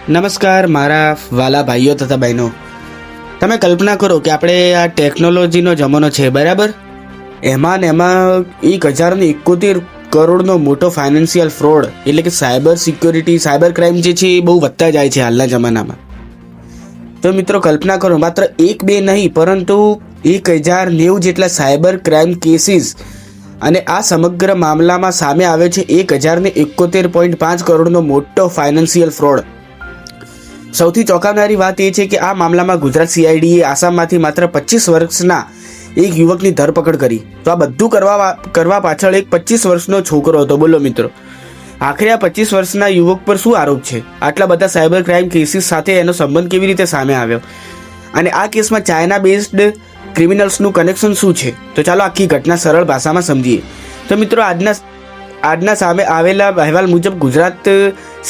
નમસ્કાર મારા વાલા ભાઈઓ તથા બહેનો, તમે કલ્પના કરો કે આપણે આ ટેકનોલોજીનો જમાનો છે, બરાબર? એમાં 1071 કરોડનો મોટો ફાઇનાન્શિયલ ફ્રોડ એટલે કે સાયબર સિક્યોરિટી, સાયબર ક્રાઇમ જે છે એ બહુ વધતા જાય છે હાલના જમાનામાં. તો મિત્રો કલ્પના કરો, માત્ર 1-2 નહીં પરંતુ 1090 જેટલા સાયબર ક્રાઇમ કેસીસ અને આ સમગ્ર મામલામાં સામે આવ્યો છે 1071.5 કરોડનો મોટો ફાઇનાન્શિયલ ફ્રોડ. સૌથી ચોંકાવનારી વાત એ છે કે આ મામલામાં ગુજરાત CIDએ આસામમાંથી માત્ર 25 વર્ષના એક યુવકની ધરપકડ કરી. તો આ બધું કરવા પાછળ એક 25 વર્ષનો છોકરો હતો. બોલો મિત્રો, આખરે આ 25 વર્ષના યુવક પર શું આરોપ છે? આટલા બધા સાયબર ક્રાઇમ કેસીસ સાથે એનો સંબંધ કેવી રીતે સામે આવ્યો? અને આ કેસમાં ચાઇના બેઝડ ક્રિમિનલ્સનું કનેક્શન શું છે? તો ચાલો આખી ઘટના સરળ ભાષામાં સમજીએ. તો મિત્રો, આજના સામે આવેલા અહેવાલ મુજબ ગુજરાત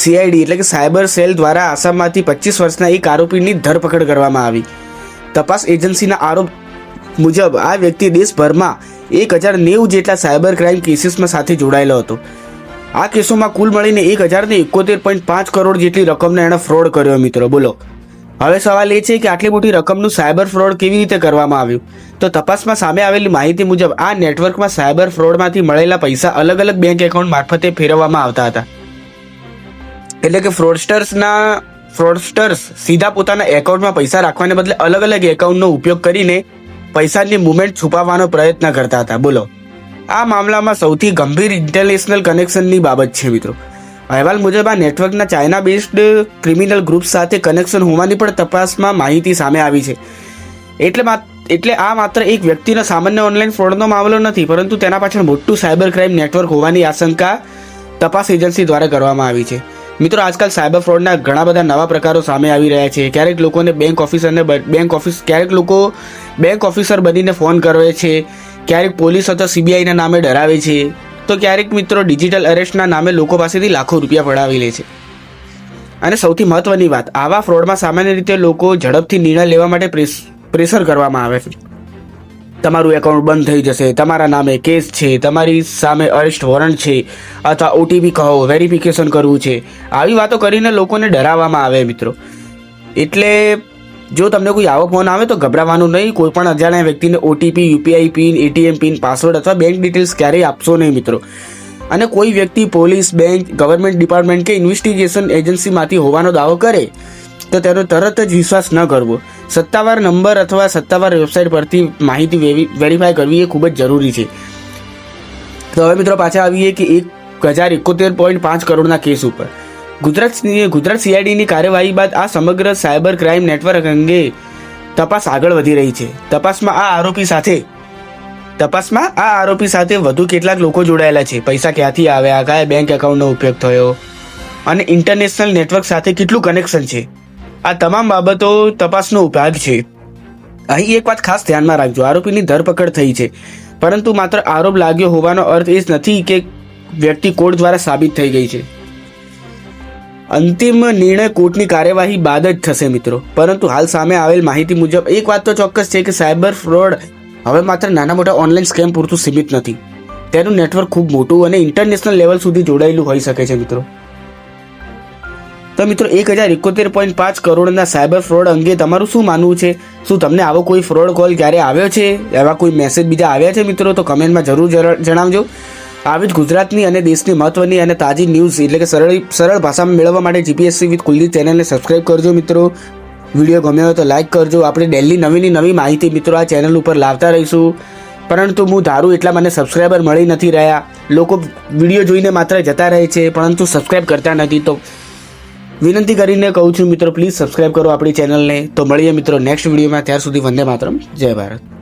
CID એટલે કે સાયબર સેલ દ્વારા આસામમાંથી 25 વર્ષના એક આરોપીની ધરપકડ કરવામાં આવી. તપાસ એજન્સીના આરોપ મુજબ આ વ્યક્તિ દેશભરમાં 1090 જેટલા સાયબર ક્રાઇમ કેસીસમાં સાથે જોડાયેલો હતો. આ કેસોમાં કુલ મળીને 1071.5 કરોડ જેટલી રકમનો એણે ફ્રોડ કર્યો. મિત્રો બોલો, હવે સવાલ એ છે કે આટલી મોટી રકમનું સાયબર ફ્રોડ કેવી રીતે કરવામાં આવ્યું? તો તપાસમાં સામે આવેલી માહિતી મુજબ આ નેટવર્કમાં સાયબર ફ્રોડમાંથી મળેલા પૈસા અલગ અલગ બેંક એકાઉન્ટ મારફતે ફેરવવામાં આવતા હતા. એટલે કે ફ્રોડસ્ટર્સ સીધા પોતાના એકાઉન્ટમાં પૈસા રાખવાને બદલે અલગ અલગ એકાઉન્ટનો ઉપયોગ કરીને પૈસાની મુવમેન્ટ છુપાવવાનો પ્રયત્ન કરતા હતા. બોલો, આ મામલામાં સૌથી ગંભીર ઇન્ટરનેશનલ કનેક્શનની બાબત છે. મિત્રો, અહેવાલ મુજબ આ નેટવર્કના ચાઇના બેઝડ ક્રિમિનલ ગ્રુપ સાથે કનેક્શન હોવાની પણ તપાસમાં માહિતી સામે આવી છે. એટલે આ માત્ર એક વ્યક્તિનો સામાન્ય ઓનલાઈન ફ્રોડનો મામલો નથી, પરંતુ તેના પાછળ મોટું સાયબર ક્રાઇમ નેટવર્ક હોવાની આશંકા તપાસ એજન્સી દ્વારા કરવામાં આવી છે. મિત્રો, આજકાલ સાયબર ફ્રોડના ઘણા બધા નવા પ્રકારો સામે આવી રહ્યા છે. ક્યારેક લોકોને ક્યારેક લોકો બેંક ઓફિસર બનીને ફોન કરે છે, ક્યારેક પોલીસ અથવા CBIના નામે ડરાવે છે, તો ક્યારેક મિત્રો ડિજિટલ અરેસ્ટના નામે લોકો પાસેથી લાખો રૂપિયા પડાવી લે છે. અને સૌથી મહત્વની વાત, આવા ફ્રોડમાં સામાન્ય રીતે લોકો ઝડપથી નિર્ણય લેવા માટે પ્રેશર કરવામાં આવે છે. તમારું એકાઉન્ટ બંધ થઈ જશે, તમારા નામે કેસ છે, તમારી સામે અરેસ્ટ વોરંટ છે, અથવા OTP કહો, વેરિફિકેશન કરવું છે, આવી વાતો કરીને લોકોને ડરાવવામાં આવે. મિત્રો, એટલે જો તમને કોઈ આવો ફોન આવે તો ગભરાવાનું નહીં. કોઈ પણ અજાણ્યા વ્યક્તિને OTP, UPI pin, ATM pin, password અથવા બેંક ડિટેલ્સ ક્યારેય આપશો નહીં. મિત્રો, અને કોઈ વ્યક્તિ પોલીસ, બેંક, ગવર્મેન્ટ ડિપાર્ટમેન્ટ કે ઇન્વેસ્ટિગેશન એજન્સીમાંથી હોવાનો દાવો કરે તો તેનો તરત જ વિશ્વાસ ન કરવો. સત્તાવાર નંબર અથવા સત્તાવાર વેબસાઇટ પરથી માહિતી વેરીફાઈ કરવી એ ખૂબ જ જરૂરી છે. તો હવે મિત્રો પાછા આવીએ કે 1071.5 કરોડના કેસ ઉપર. ગુજરાત CIDની કાર્યવાહી બાદ આ સમગ્ર સાયબર ક્રાઇમ નેટવર્ક અંગે તપાસ આગળ વધી રહી છે. તપાસમાં આ આરોપી સાથે વધુ કેટલાક લોકો જોડાયેલા છે, પૈસા ક્યાંથી આવ્યા, કયા બેંક એકાઉન્ટનો ઉપયોગ થયો અને ઇન્ટરનેશનલ નેટવર્ક સાથે કેટલું કનેક્શન છે, આ તમામ બાબતો તપાસનો ભાગ છે. અહીં એક વાત ખાસ ધ્યાનમાં રાખજો, આરોપીની ધરપકડ થઈ છે, પરંતુ માત્ર આરોપ લાગ્યો હોવાનો અર્થ એ જ નથી કે વ્યક્તિ કોર્ટ દ્વારા સાબિત થઈ ગઈ છે. અંતિમ નિર્ણય કોર્ટની કાર્યવાહી બાદ જ થશે. મિત્રો, પરંતુ હાલ સામે આવેલ માહિતી મુજબ એક વાત તો ચોક્કસ છે કે સાયબર ફ્રોડ હવે માત્ર નાના મોટા ઓનલાઈન સ્કેમ પૂરતું સીમિત નથી. તેનું નેટવર્ક ખૂબ મોટું અને ઇન્ટરનેશનલ લેવલ સુધી જોડાયેલું હોઈ શકે છે. મિત્રો, તો મિત્રો 1071.5 કરોડના સાયબર ફ્રોડ અંગે તમારું શું માનવું છે? શું તમને આવો કોઈ ફ્રોડ કોલ ક્યારે આવ્યો છે? એવા કોઈ મેસેજ બીજા આવ્યા છે? મિત્રો, તો કમેન્ટમાં જરૂર જણાવજો. આવી જ ગુજરાતની અને દેશની મહત્વની અને તાજી ન્યૂઝ એટલે કે સરળ ભાષામાં મેળવવા માટે GPSC વિથ કુલદીપ ચેનલને સબસ્ક્રાઇબ કરજો. મિત્રો, વિડીયો ગમ્યો હોય તો લાઇક કરજો. આપણે ડેલી નવી માહિતી મિત્રો આ ચેનલ ઉપર લાવતા રહીશું, પરંતુ હું ધારું એટલા મને સબસ્ક્રાઈબર મળી નથી રહ્યા. લોકો વિડીયો જોઈને માત્ર જતા રહે છે પરંતુ સબસ્ક્રાઇબ કરતા નથી. તો વિનંતી કરીને કહું છું મિત્રો, પ્લીઝ સબસ્ક્રાઇબ કરો આપણી ચેનલને. તો મળીએ મિત્રો નેક્સ્ટ વિડીયોમાં. ત્યાર સુધી વંદે માતરમ. જય ભારત.